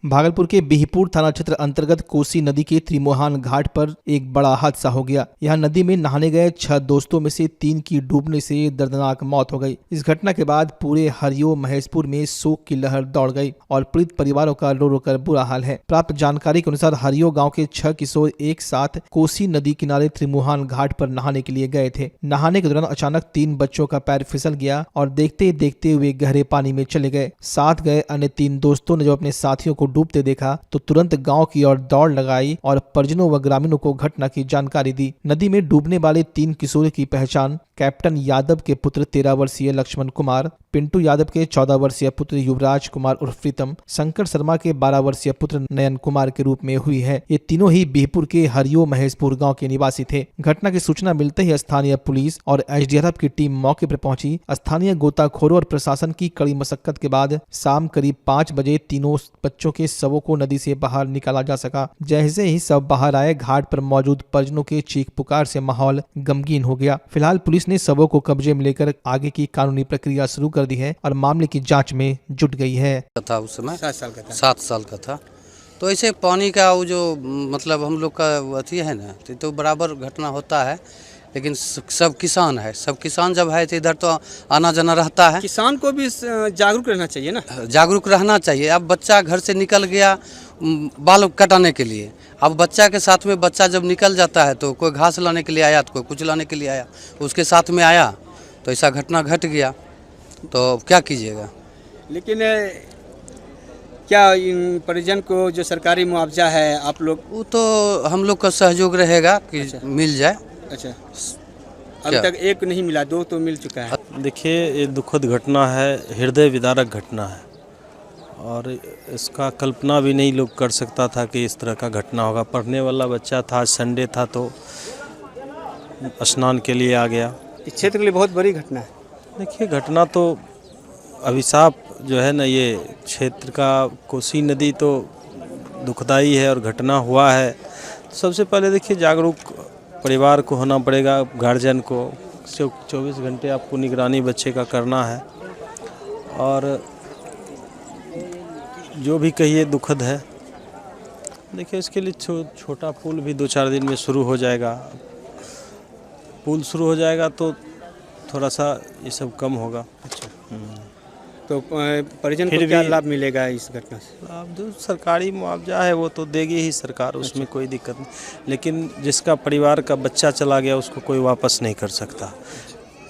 भागलपुर के बिहपुर थाना क्षेत्र अंतर्गत कोसी नदी के त्रिमोहान घाट पर एक बड़ा हादसा हो गया। यहां नदी में नहाने गए 6 दोस्तों में से 3 की डूबने से दर्दनाक मौत हो गई। इस घटना के बाद पूरे हरियो महेशपुर में शोक की लहर दौड़ गई और पीड़ित परिवारों का रो रो कर बुरा हाल है। प्राप्त जानकारी के अनुसार हरियो गाँव के 6 किशोर एक साथ कोसी नदी किनारे त्रिमोहान घाट पर नहाने के लिए गए थे। नहाने के दौरान अचानक 3 बच्चों का पैर फिसल गया और देखते देखते हुए गहरे पानी में चले गए। साथ गए अन्य 3 दोस्तों ने जो अपने साथियों को डूबते देखा तो तुरंत गांव की ओर दौड़ लगाई और परिजनों व ग्रामीणों को घटना की जानकारी दी। नदी में डूबने वाले 3 किशोरों की पहचान कैप्टन यादव के पुत्र 13 वर्षीय लक्ष्मण कुमार, पिंटू यादव के 14 वर्षीय पुत्र युवराज कुमार उर्फ प्रीतम, शंकर शर्मा के 12 वर्षीय पुत्र नयन कुमार के रूप में हुई है। ये तीनों ही बिहपुर के हरियो महेशपुर गांव के निवासी थे। घटना की सूचना मिलते ही स्थानीय पुलिस और एसडीआरएफ की टीम मौके पर पहुंची। स्थानीय गोताखोरों और प्रशासन की कड़ी मशक्कत के बाद शाम करीब 5 बजे तीनों बच्चों के शवों को नदी से बाहर निकाला जा सका। जैसे ही सब बाहर आए, घाट पर मौजूद परिजनों के चीख पुकार से माहौल गमगीन हो गया। फिलहाल पुलिस ने शवों को कब्जे में लेकर आगे की कानूनी प्रक्रिया शुरू कर दी है और मामले की जांच में जुट गई है। था उस समय 7 साल का था। तो ऐसे पानी का वो जो मतलब हम लोग का अथी है ना, तो बराबर घटना होता है। लेकिन सब किसान है, सब किसान जब है तो इधर तो आना जाना रहता है। किसान को भी जागरूक रहना चाहिए ना, जागरूक रहना चाहिए। अब बच्चा घर से निकल गया बाल कटाने के लिए, अब बच्चा के साथ में बच्चा जब निकल जाता है तो कोई घास लाने के लिए आया तो कोई कुछ लाने के लिए आया, उसके साथ में आया तो ऐसा घटना घट गया, तो क्या कीजिएगा। लेकिन क्या इन परिजन को जो सरकारी मुआवजा है आप लोग, वो तो हम लोग का सहयोग रहेगा कि अच्छा, मिल जाए। अच्छा, अभी तक एक नहीं मिला, 2 तो मिल चुका है। देखिए, ये दुखद घटना है, हृदय विदारक घटना है और इसका कल्पना भी नहीं लोग कर सकता था कि इस तरह का घटना होगा। पढ़ने वाला बच्चा था, संडे था तो स्नान के लिए आ गया। इस क्षेत्र के लिए बहुत बड़ी घटना है। देखिए, घटना तो अभिशाप जो है ना, ये क्षेत्र का कोसी नदी तो दुखदाई है और घटना हुआ है। सबसे पहले देखिए, जागरूक परिवार को होना पड़ेगा, गार्जियन को 24 घंटे आपको निगरानी बच्चे का करना है और जो भी कहिए दुखद है। देखिए, इसके लिए छोटा पुल भी 2-4 दिन में शुरू हो जाएगा। पुल शुरू हो जाएगा तो थोड़ा सा ये सब कम होगा। अच्छा, तो परिजन को क्या लाभ मिलेगा इस घटना से? लाभ जो सरकारी मुआवजा है वो तो देगी ही सरकार, उसमें कोई दिक्कत नहीं। लेकिन जिसका परिवार का बच्चा चला गया उसको कोई वापस नहीं कर सकता।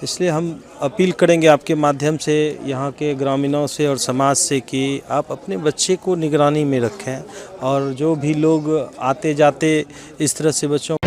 इसलिए हम अपील करेंगे आपके माध्यम से यहाँ के ग्रामीणों से और समाज से कि आप अपने बच्चे को निगरानी में रखें और जो भी लोग आते जाते इस तरह से बच्चों।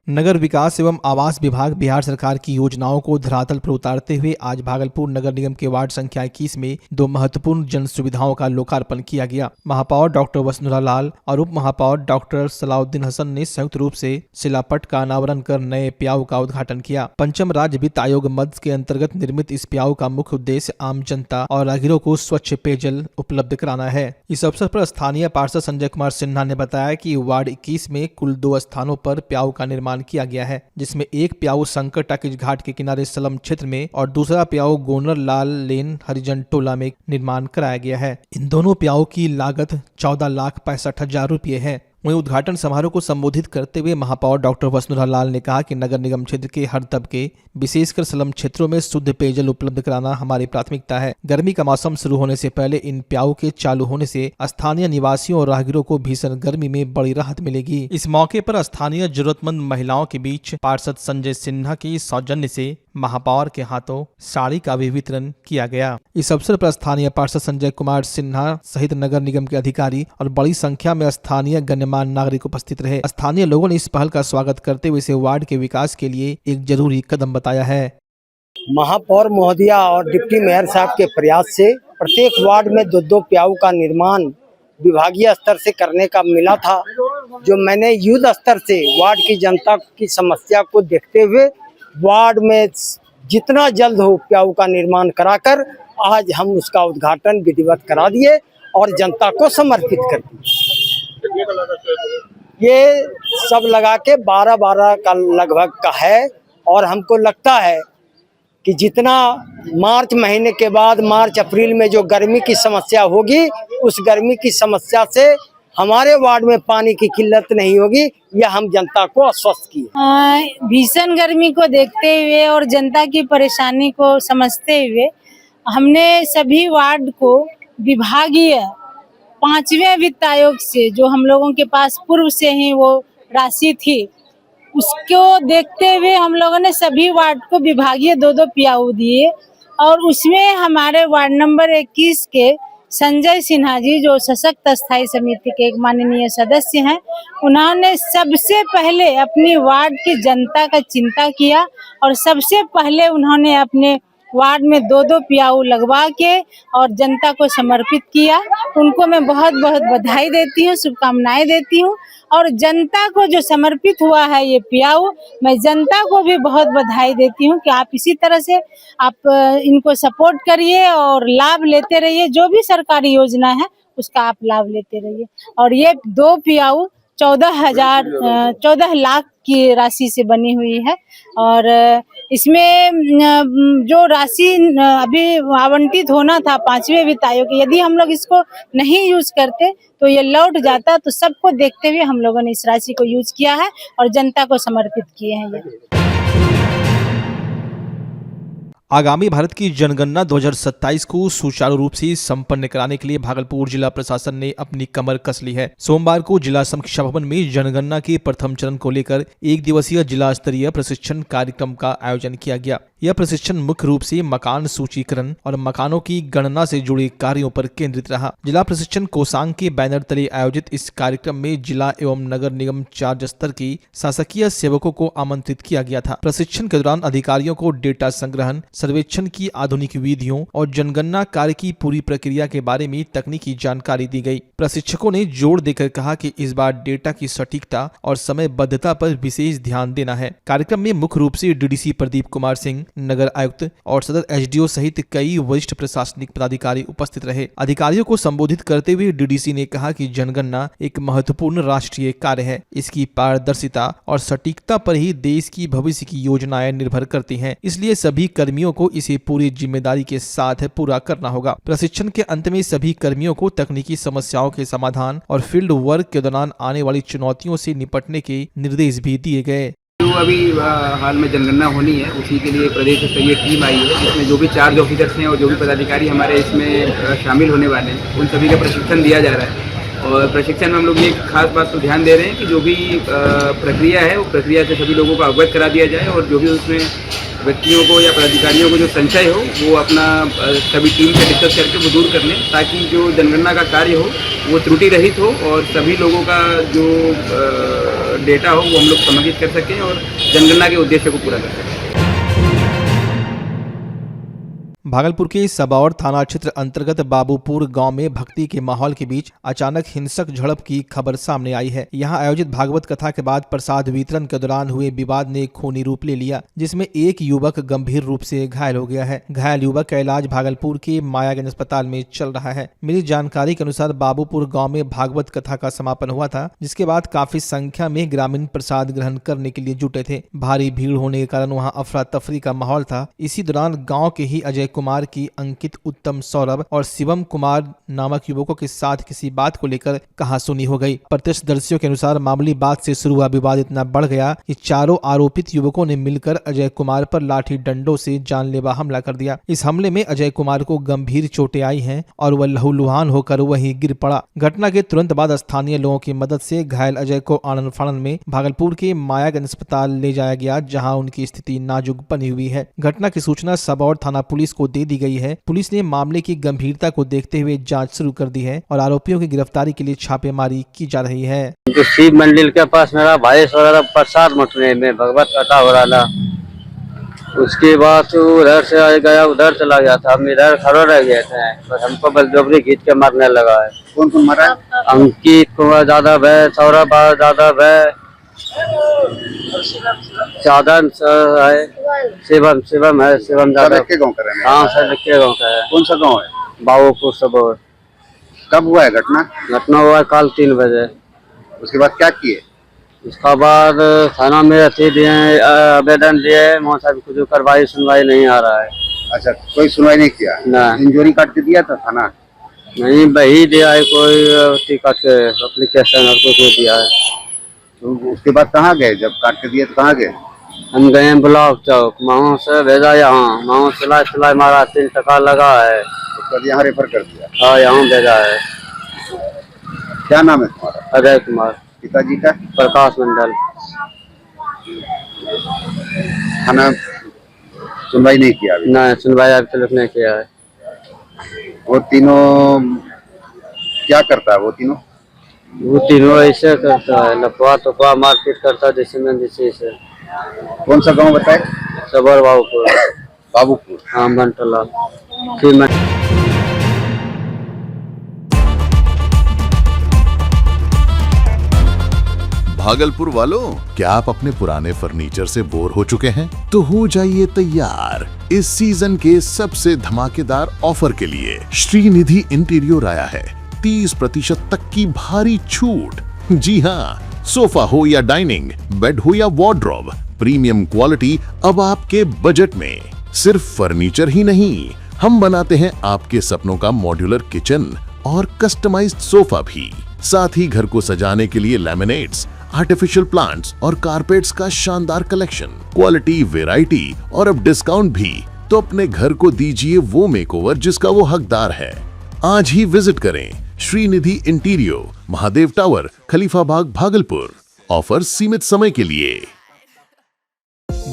नगर विकास एवं आवास विभाग बिहार सरकार की योजनाओं को धरातल पर उतारते हुए आज भागलपुर नगर निगम के वार्ड संख्या 21 में 2 महत्वपूर्ण जन सुविधाओं का लोकार्पण किया गया। महापौर डॉक्टर वसुंधरा लाल और उप महापौर डॉक्टर सलाउद्दीन हसन ने संयुक्त रूप से शिलापट का अनावरण कर नए प्याऊ का उद्घाटन किया। पंचम राज्य वित्त आयोग मद के अंतर्गत निर्मित इस प्याऊ का मुख्य उद्देश्य आम जनता और राहगीरों को स्वच्छ पेयजल उपलब्ध कराना है। इस अवसर पर स्थानीय पार्षद संजय कुमार सिन्हा ने बताया कि वार्ड 21 में कुल 2 स्थानों पर प्याऊ का निर्माण किया गया है, जिसमें एक प्याऊ शंकर टाकिज घाट के किनारे सलम क्षेत्र में और दूसरा प्याऊ गोनर लाल लेन हरिजन टोला में निर्माण कराया गया है। इन दोनों प्याऊ की लागत 14,65,000 रुपये है। वहीं उद्घाटन समारोह को संबोधित करते हुए महापौर डॉक्टर वसुंधरा लाल ने कहा कि नगर निगम क्षेत्र के हर तबके विशेषकर स्लम क्षेत्रों में शुद्ध पेयजल उपलब्ध कराना हमारी प्राथमिकता है। गर्मी का मौसम शुरू होने से पहले इन प्याऊ के चालू होने से स्थानीय निवासियों और राहगीरों को भीषण गर्मी में बड़ी राहत मिलेगी। इस मौके पर स्थानीय जरूरतमंद महिलाओं के बीच पार्षद संजय सिन्हा की सौजन्य से महापौर के हाथों साड़ी का भी वितरण किया गया। इस अवसर पर स्थानीय पार्षद संजय कुमार सिन्हा सहित नगर निगम के अधिकारी और बड़ी संख्या में स्थानीय गण्यमान्य नागरिक उपस्थित रहे। स्थानीय लोगों ने इस पहल का स्वागत करते हुए इसे वार्ड के विकास के लिए एक जरूरी कदम बताया है। महापौर महोदया और डिप्टी मेयर साहब के प्रयास से प्रत्येक वार्ड में 2 प्याऊ का निर्माण विभागीय स्तर से करने का मिला था, जो मैंने युद्ध स्तर से वार्ड की जनता की समस्या को देखते हुए वार्ड में जितना जल्द हो प्याऊ का निर्माण कराकर आज हम उसका उद्घाटन विधिवत करा दिए और जनता को समर्पित कर दिए। ये सब लगा के 12 का लगभग का है और हमको लगता है कि जितना मार्च महीने के बाद मार्च अप्रैल में जो गर्मी की समस्या होगी, उस गर्मी की समस्या से हमारे वार्ड में पानी की किल्लत नहीं होगी, यह हम जनता को आश्वस्त किए। भीषण गर्मी को देखते हुए और जनता की परेशानी को समझते हुए हमने सभी वार्ड को विभागीय 5वें वित्त आयोग से, जो हम लोगों के पास पूर्व से ही वो राशि थी, उसको देखते हुए हम लोगों ने सभी वार्ड को विभागीय 2-2 पियाऊ दिए। और उसमें हमारे वार्ड नंबर 21 के संजय सिन्हा जी, जो सशक्त स्थायी समिति के एक माननीय सदस्य हैं, उन्होंने सबसे पहले अपनी वार्ड की जनता का चिंता किया और सबसे पहले उन्होंने अपने वार्ड में 2-2 पियाऊ लगवा के और जनता को समर्पित किया। उनको मैं बहुत बहुत बधाई देती हूँ, शुभकामनाएं देती हूँ। और जनता को जो समर्पित हुआ है ये पियाऊ, मैं जनता को भी बहुत बधाई देती हूँ कि आप इसी तरह से आप इनको सपोर्ट करिए और लाभ लेते रहिए। जो भी सरकारी योजना है उसका आप लाभ लेते रहिए। और ये 2 पियाऊ 14 लाख की राशि से बनी हुई है। और इसमें जो राशि अभी आवंटित होना था 5वें वित्त आयोग के, यदि हम लोग इसको नहीं यूज करते तो ये लौट जाता। तो सबको देखते हुए हम लोगों ने इस राशि को यूज किया है और जनता को समर्पित किए हैं ये। आगामी भारत की जनगणना 2027 को सुचारू रूप से संपन्न कराने के लिए भागलपुर जिला प्रशासन ने अपनी कमर कस ली है। सोमवार को जिला समीक्षा भवन में जनगणना के प्रथम चरण को लेकर 1 दिवसीय जिला स्तरीय प्रशिक्षण कार्यक्रम का आयोजन किया गया। यह प्रशिक्षण मुख्य रूप से मकान सूचीकरण और मकानों की गणना से जुड़े कार्यों पर केंद्रित रहा। जिला प्रशिक्षण कोषांग के बैनर तले आयोजित इस कार्यक्रम में जिला एवं नगर निगम 4 स्तर के शासकीय सेवकों को आमंत्रित किया गया था। प्रशिक्षण के दौरान अधिकारियों को डेटा संग्रहण, सर्वेक्षण की आधुनिक विधियों और जनगणना कार्य की पूरी प्रक्रिया के बारे में तकनीकी जानकारी दी गई। प्रशिक्षकों ने जोर देकर कहा कि इस बार डेटा की सटीकता और समयबद्धता पर विशेष ध्यान देना है। कार्यक्रम में मुख्य रूप से डीडीसी प्रदीप कुमार सिंह, नगर आयुक्त और सदर एसडीओ सहित कई वरिष्ठ प्रशासनिक पदाधिकारी उपस्थित रहे। अधिकारियों को संबोधित करते हुए डीडीसी ने कहा कि जनगणना एक महत्वपूर्ण राष्ट्रीय कार्य है। इसकी पारदर्शिता और सटीकता पर ही देश की भविष्य की योजनाएं निर्भर करती हैं। इसलिए सभी कर्मियों को इसे पूरी जिम्मेदारी के साथ पूरा करना होगा। प्रशिक्षण के अंत में सभी कर्मियों को तकनीकी समस्याओं के समाधान और फील्ड वर्क के दौरान आने वाली चुनौतियों से निपटने के निर्देश भी दिए गए। जो अभी हाल में जनगणना होनी है, उसी के लिए प्रदेश स्तरीय टीम आई है, जिसमें जो भी चार्ज ऑफिसर्स हैं और जो भी पदाधिकारी हमारे इसमें शामिल होने वाले हैं, उन सभी का प्रशिक्षण दिया जा रहा है। और प्रशिक्षण में हम लोग ये खास बात तो ध्यान दे रहे हैं कि जो भी प्रक्रिया है, वो प्रक्रिया से सभी लोगों को अवगत करा दिया जाए और जो भी उसमें व्यक्तियों को या पदाधिकारियों को जो संशय हो, वो अपना सभी टीम से डिस्कस करके वो दूर कर लें, ताकि जो जनगणना का कार्य हो वो त्रुटि रहित हो और सभी लोगों का जो डेटा हो वो हम लोग समाहित कर सकें और जनगणना के उद्देश्य को पूरा कर सकें। भागलपुर के सबौर थाना क्षेत्र अंतर्गत बाबूपुर गांव में भक्ति के माहौल के बीच अचानक हिंसक झड़प की खबर सामने आई है। यहां आयोजित भागवत कथा के बाद प्रसाद वितरण के दौरान हुए विवाद ने खूनी रूप ले लिया, जिसमें एक युवक गंभीर रूप से घायल हो गया है। घायल युवक का इलाज भागलपुर के मायागंज अस्पताल में चल रहा है। मिली जानकारी के अनुसार बाबूपुर गाँव में भागवत कथा का समापन हुआ था, जिसके बाद काफी संख्या में ग्रामीण प्रसाद ग्रहण करने के लिए जुटे थे। भारी भीड़ होने के कारण वहाँ अफरा तफरी का माहौल था। इसी दौरान गाँव के ही अजय कुमार की अंकित, उत्तम, सौरभ और शिवम कुमार नामक युवकों के साथ किसी बात को लेकर कहासुनी हो गई। प्रत्यक्षदर्शियों के अनुसार मामूली बात से शुरू हुआ विवाद इतना बढ़ गया कि चारों आरोपित युवकों ने मिलकर अजय कुमार पर लाठी डंडों से जानलेवा हमला कर दिया। इस हमले में अजय कुमार को गंभीर चोटें आई हैं और वह लहूलुहान होकर वहीं गिर पड़ा। घटना के तुरंत बाद स्थानीय लोगों की मदद से घायल अजय को आनन फानन में भागलपुर के मायागंज अस्पताल ले जाया गया, जहाँ उनकी स्थिति नाजुक बनी हुई है। घटना की सूचना सबौर थाना पुलिस को दे दी गई है। पुलिस ने मामले की गंभीरता को देखते हुए जांच शुरू कर दी है और आरोपियों की गिरफ्तारी के लिए छापेमारी की जा रही है। तो शिव मंदिर के पास मेरा भाई सोरा प्रसाद मटने में भगवत कथा हो रहा था। उसके बाद तो उधर से आ गया, उधर चला गया था। हम इधर खड़े रह गए थे, बस हमको बलजबरी खींच के मारने लगा है। कौन कौन मारा? अंकित कुमार यादव है, सौरभ यादव है, साधन है, शिवम है, शिवम यादव के गाँव का रहने। हाँ सर, के गाँव का है। कौन सा गाँव है? बाबूपुर सबौर। कब हुआ है घटना? घटना हुआ कल 3 बजे। उसके बाद क्या किए? इसका बाद थाना में अथी दिए, आवेदन दिए, वहाँ से कुछ कार्रवाई सुनवाई नहीं आ रहा है। अच्छा, कोई सुनवाई नहीं किया? ना। इंजोरी काट के दिया था थाना? नहीं, वही दिया है कोई टिकट के एप्लीकेशन और कुछ दिया है। तो उसके बाद कहाँ गए? जब काट के दिए तो कहाँ गए? हम गए ब्लॉक चौक, वहाँ से भेजा यहाँ, वहाँ सिलाई मारा, 3 टका लगा है। उसके बाद यहाँ रेफर कर दिया? हाँ, यहाँ भेजा है। क्या नाम है तुम्हारा? अजय कुमार। पिताजी का? प्रकाश मंडल। थाना सुनवाई नहीं किया अभी? नहीं, सुनवाई अभी तक नहीं किया है। वो तीनों क्या करता है? वो तीनों ऐसे करता है, लफवा तफवा मारपीट करता है, जैसे में जैसे से। कौन सा गांव बताए? सबर बाबूपुर। बाबूपुर? हाँ, मंटला। भागलपुर वालों, क्या आप अपने पुराने फर्नीचर से बोर हो चुके हैं? तो हो जाइए तैयार इस सीजन के सबसे धमाकेदार ऑफर के लिए। श्रीनिधि इंटीरियर आया है 30% तक की भारी छूट। जी हाँ, सोफा हो या डाइनिंग, बेड हो या वार्डरोब, प्रीमियम क्वालिटी अब आपके बजट में। सिर्फ फर्नीचर ही नहीं, हम बनाते हैं आपके सपनों का मॉड्यूलर किचन और कस्टमाइज्ड सोफा भी। साथ ही घर को सजाने के लिए लैमिनेट्स, आर्टिफिशियल प्लांट्स और कारपेट्स का शानदार कलेक्शन, क्वालिटी, वैरायटी और अब डिस्काउंट भी। तो अपने घर को दीजिए वो मेकओवर जिसका वो हकदार है। आज ही विजिट करें Shrinidhi interior, Mahadev tower, Khalifabagh, Bhagalpur. Offer सीमित समय के लिए।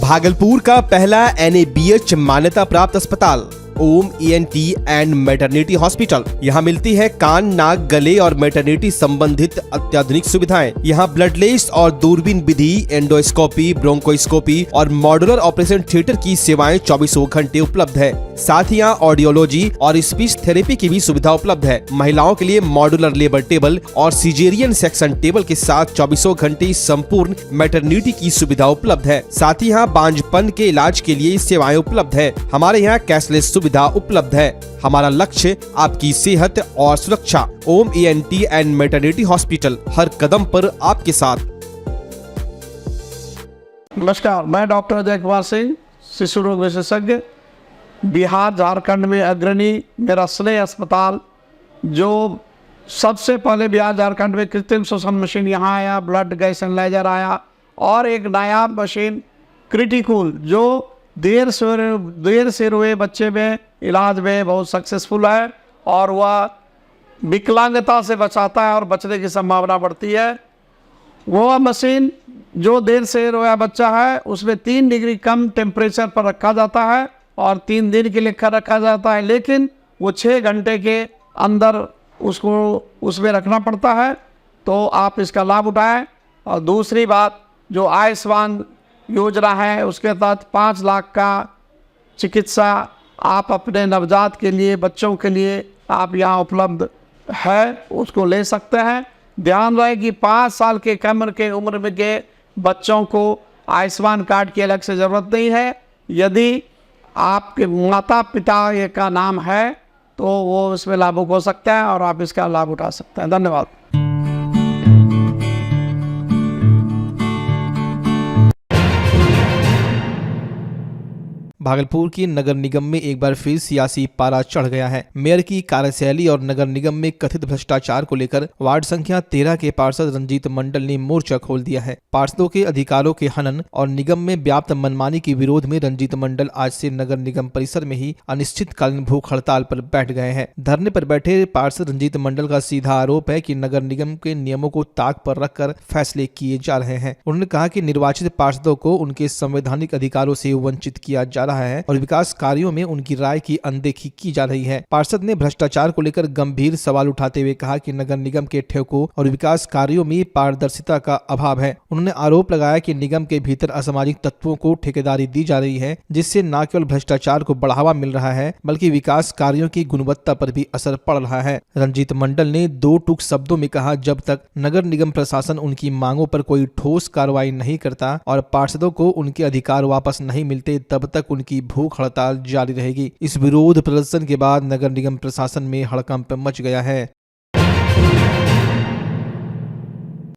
भागलपुर का पहला NABH मान्यता प्राप्त अस्पताल ओम ENT एंड मैटरनिटी हॉस्पिटल। यहाँ मिलती है कान, नाक, गले और मैटरनिटी संबंधित अत्याधुनिक सुविधाएं। यहाँ ब्लडलेस और दूरबीन विधि, एंडोस्कोपी, ब्रोंकोस्कोपी और मॉड्यूलर ऑपरेशन थिएटर की सेवाएं 24 घंटे उपलब्ध है। साथ ही यहाँ ऑडियोलॉजी और स्पीच थेरेपी की भी सुविधा उपलब्ध है। महिलाओं के लिए मॉड्यूलर लेबर टेबल और सीजेरियन सेक्शन टेबल के साथ 24 घंटे संपूर्ण मैटरनिटी की सुविधा उपलब्ध है। साथ ही यहाँ बांझपन के इलाज के लिए सेवाएं उपलब्ध है। हमारे यहाँ कैशलेस सुविधा उपलब्ध है। हमारा लक्ष्य आपकी सेहत और सुरक्षा। ओम ENT एंड मैटरनिटी हॉस्पिटल, हर कदम पर आपके साथ। नमस्कार, मैं डॉक्टर अजय कुमार सिंह, शिशु रोग विशेषज्ञ, बिहार झारखंड में अग्रणी मेरा स्नेह अस्पताल, जो सबसे पहले बिहार झारखंड में कृत्रिम श्वसन मशीन यहाँ आया, ब्लड गैस एनालाइजर आया, और एक नायाब मशीन क्रिटिकल जो देर से रोए बच्चे में इलाज में बहुत सक्सेसफुल है और वह विकलांगता से बचाता है और बचने की संभावना बढ़ती है। वो मशीन जो देर से रोया बच्चा है उसमें 3 डिग्री कम टेम्परेचर पर रखा जाता है और 3 दिन के लिए रखा जाता है, लेकिन वो 6 घंटे के अंदर उसको उसमें रखना पड़ता है। तो आप इसका लाभ उठाएं। और दूसरी बात, जो आयुष्मान योजना है उसके तहत 5 लाख का चिकित्सा आप अपने नवजात के लिए, बच्चों के लिए आप यहाँ उपलब्ध है, उसको ले सकते हैं। ध्यान रहे कि 5 साल के कम के उम्र में के बच्चों को आयुष्मान कार्ड की अलग से ज़रूरत नहीं है। यदि आपके माता पिता का नाम है तो वो इसमें लाभुक हो सकता है और आप इसका लाभ उठा सकते हैं। धन्यवाद। भागलपुर की नगर निगम में एक बार फिर सियासी पारा चढ़ गया है। मेयर की कार्यशैली और नगर निगम में कथित भ्रष्टाचार को लेकर वार्ड संख्या 13 के पार्षद रंजीत मंडल ने मोर्चा खोल दिया है। पार्षदों के अधिकारों के हनन और निगम में व्याप्त मनमानी के विरोध में रंजीत मंडल आज से नगर निगम परिसर में ही अनिश्चितकालीन भूख हड़ताल पर बैठ गए हैं। धरने पर बैठे पार्षद रंजीत मंडल का सीधा आरोप है कि नगर निगम के नियमों को ताक पर रखकर फैसले किए जा रहे हैं। उन्होंने कहा कि निर्वाचित पार्षदों को उनके संवैधानिक अधिकारों से वंचित किया जा रहा है और विकास कार्यों में उनकी राय की अनदेखी की जा रही है। पार्षद ने भ्रष्टाचार को लेकर गंभीर सवाल उठाते हुए कहा कि नगर निगम के ठेकों और विकास कार्यों में पारदर्शिता का अभाव है। उन्होंने आरोप लगाया कि निगम के भीतर असामाजिक तत्वों को ठेकेदारी दी जा रही है, जिससे न केवल भ्रष्टाचार को बढ़ावा मिल रहा है बल्कि विकास कार्यों की गुणवत्ता पर भी असर पड़ रहा है। रंजीत मंडल ने 2 टूक शब्दों में कहा, जब तक नगर निगम प्रशासन उनकी मांगों पर कोई ठोस कार्रवाई नहीं करता और पार्षदों को उनके अधिकार वापस नहीं मिलते तब तक उनकी भूख हड़ताल जारी रहेगी। इस विरोध प्रदर्शन के बाद नगर निगम प्रशासन में हड़कंप मच गया है।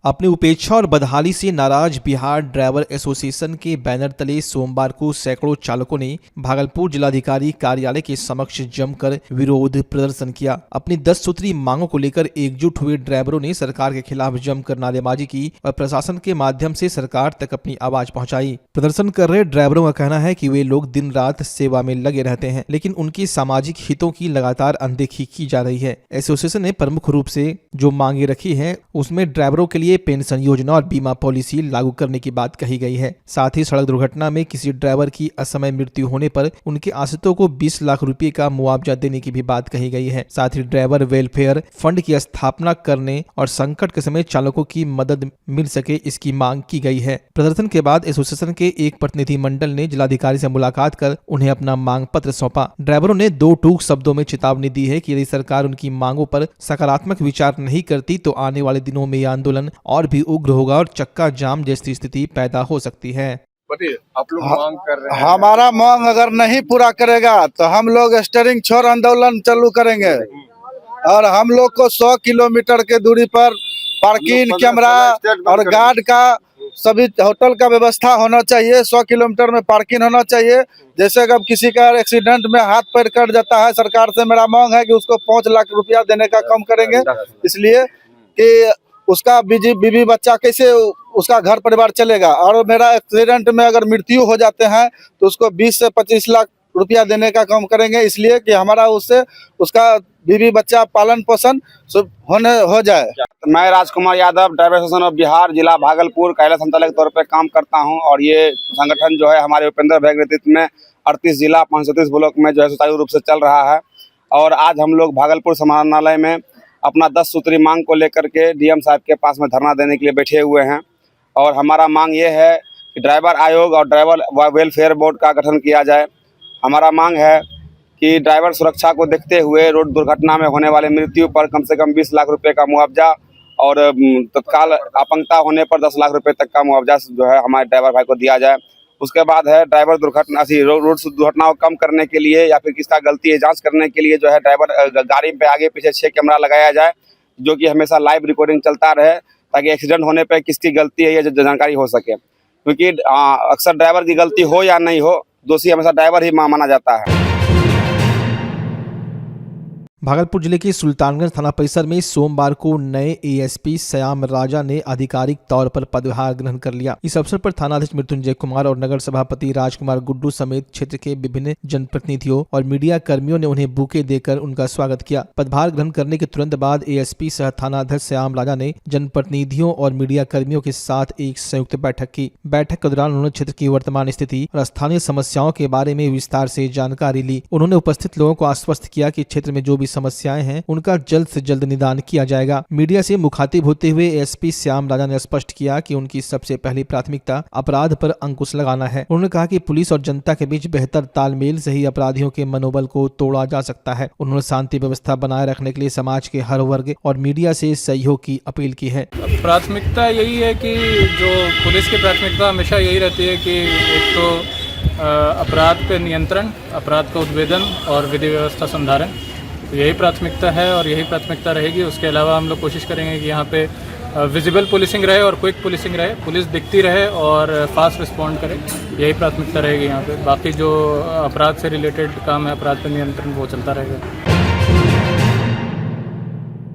अपनी उपेक्षा और बदहाली से नाराज बिहार ड्राइवर एसोसिएशन के बैनर तले सोमवार को सैकड़ों चालकों ने भागलपुर जिलाधिकारी कार्यालय के समक्ष जमकर विरोध प्रदर्शन किया। अपनी 10 सूत्री मांगों को लेकर एकजुट हुए ड्राइवरों ने सरकार के खिलाफ जमकर नारेबाजी की और प्रशासन के माध्यम से सरकार तक अपनी आवाज पहुंचाई। प्रदर्शन कर रहे ड्राइवरों का कहना है कि वे लोग दिन रात सेवा में लगे रहते हैं, लेकिन उनकी सामाजिक हितों की लगातार अनदेखी की जा रही है। एसोसिएशन ने प्रमुख रूप से जो मांगे रखी है उसमें ड्राइवरों के लिए पेंशन योजना और बीमा पॉलिसी लागू करने की बात कही गई है। साथ ही सड़क दुर्घटना में किसी ड्राइवर की असमय मृत्यु होने पर उनके आश्रितों को 20 लाख रुपए का मुआवजा देने की भी बात कही गई है। साथ ही ड्राइवर वेलफेयर फंड की स्थापना करने और संकट के समय चालकों की मदद मिल सके इसकी मांग की गई है। प्रदर्शन के बाद एसोसिएशन के एक प्रतिनिधिमंडल ने जिलाधिकारी से मुलाकात कर उन्हें अपना मांग पत्र सौंपा। ड्राइवरों ने 2 टूक शब्दों में चेतावनी दी है कि यदि सरकार उनकी मांगों पर सकारात्मक विचार नहीं करती तो आने वाले दिनों में यह आंदोलन और भी उग्र होगा और चक्का जाम जैसी स्थिति पैदा हो सकती है। आप लोग मांग कर रहे हैं? हमारा मांग अगर नहीं पूरा करेगा तो हम लोग स्टीयरिंग छोड़ आंदोलन चालू करेंगे और हम लोग को 100 किलोमीटर के दूरी पर पार्किंग कैमरा और गार्ड का सभी होटल का व्यवस्था होना चाहिए। 100 किलोमीटर में पार्किंग होना चाहिए। जैसे अगर किसी का एक्सीडेंट में हाथ पैर कट जाता है, सरकार से मेरा मांग है कि उसको 5 लाख रुपया देने का काम करेंगे, इसलिए कि उसका बीवी बच्चा कैसे उसका घर परिवार चलेगा। और मेरा एक्सीडेंट में अगर मृत्यु हो जाते हैं तो उसको 20 से 25 लाख रुपया देने का काम करेंगे, इसलिए कि हमारा उससे उसका बीवी बच्चा पालन पोषण हो जाए। मैं Rajkumar Yadav driver association of Bihar जिला भागलपुर कार्यालय संचालक के तौर पर काम करता हूं और ये संगठन जो है हमारे उपेंद्र भाई के नेतृत्व में 38 जिला 530 ब्लॉक में जो है सुचारू रूप से चल रहा है। और आज हम लोग भागलपुर समाहरणालय में अपना 10 सूत्री मांग को लेकर के डीएम साहब के पास में धरना देने के लिए बैठे हुए हैं। और हमारा मांग ये है कि ड्राइवर आयोग और ड्राइवर वेलफेयर बोर्ड का गठन किया जाए। हमारा मांग है कि ड्राइवर सुरक्षा को देखते हुए रोड दुर्घटना में होने वाले मृत्यु पर कम से कम 20 लाख रुपए का मुआवजा और तत्काल अपंगता होने पर 10 लाख रुपए तक का मुआवजा जो है हमारे ड्राइवर भाई को दिया जाए। उसके बाद है ड्राइवर दुर्घटना रोड दुर्घटनाओं को कम करने के लिए या फिर किसका गलती है जांच करने के लिए जो है ड्राइवर गाड़ी पे आगे पीछे 6 कैमरा लगाया जाए, जो कि हमेशा लाइव रिकॉर्डिंग चलता रहे ताकि एक्सीडेंट होने पर किसकी गलती है ये जानकारी हो सके। क्योंकि अक्सर ड्राइवर की गलती हो या नहीं हो, दोषी हमेशा ड्राइवर ही माना जाता है। भागलपुर जिले के सुल्तानगंज थाना परिसर में सोमवार को नए एएसपी श्याम राजा ने आधिकारिक तौर पर पदभार ग्रहण कर लिया। इस अवसर पर थानाध्यक्ष मृत्युंजय कुमार और नगर सभापति राजकुमार गुड्डू समेत क्षेत्र के विभिन्न जनप्रतिनिधियों और मीडिया कर्मियों ने उन्हें बुके देकर उनका स्वागत किया। पदभार ग्रहण करने के तुरंत बाद एएसपी सह थानाध्यक्ष श्याम राजा ने जनप्रतिनिधियों और मीडिया कर्मियों के साथ एक संयुक्त बैठक की। बैठक के दौरान उन्होंने क्षेत्र की वर्तमान स्थिति और स्थानीय समस्याओं के बारे में विस्तार से जानकारी ली। उन्होंने उपस्थित लोगों को आश्वस्त किया कि क्षेत्र में जो भी समस्याएं हैं उनका जल्द से जल्द निदान किया जाएगा। मीडिया से मुखातिब होते हुए एसपी श्याम राजा ने स्पष्ट किया कि उनकी सबसे पहली प्राथमिकता अपराध पर अंकुश लगाना है। उन्होंने कहा कि पुलिस और जनता के बीच बेहतर तालमेल से ही अपराधियों के मनोबल को तोड़ा जा सकता है। उन्होंने शांति व्यवस्था बनाए रखने के लिए समाज के हर वर्ग और मीडिया से सहयोग की अपील की है। प्राथमिकता यही है कि जो पुलिस की प्राथमिकता हमेशा यही रहती है कि एक तो अपराध पे नियंत्रण, अपराध का उद्भेदन और विधि व्यवस्था संधारण, यही प्राथमिकता है और यही प्राथमिकता रहेगी। उसके अलावा हम लोग कोशिश करेंगे कि यहाँ पे विजिबल पुलिसिंग रहे और क्विक पुलिसिंग रहे, पुलिस दिखती रहे और फास्ट रिस्पॉन्ड करे, यही प्राथमिकता रहेगी यहाँ पे। बाकी जो अपराध से रिलेटेड काम है, अपराध पर नियंत्रण, वो चलता रहेगा।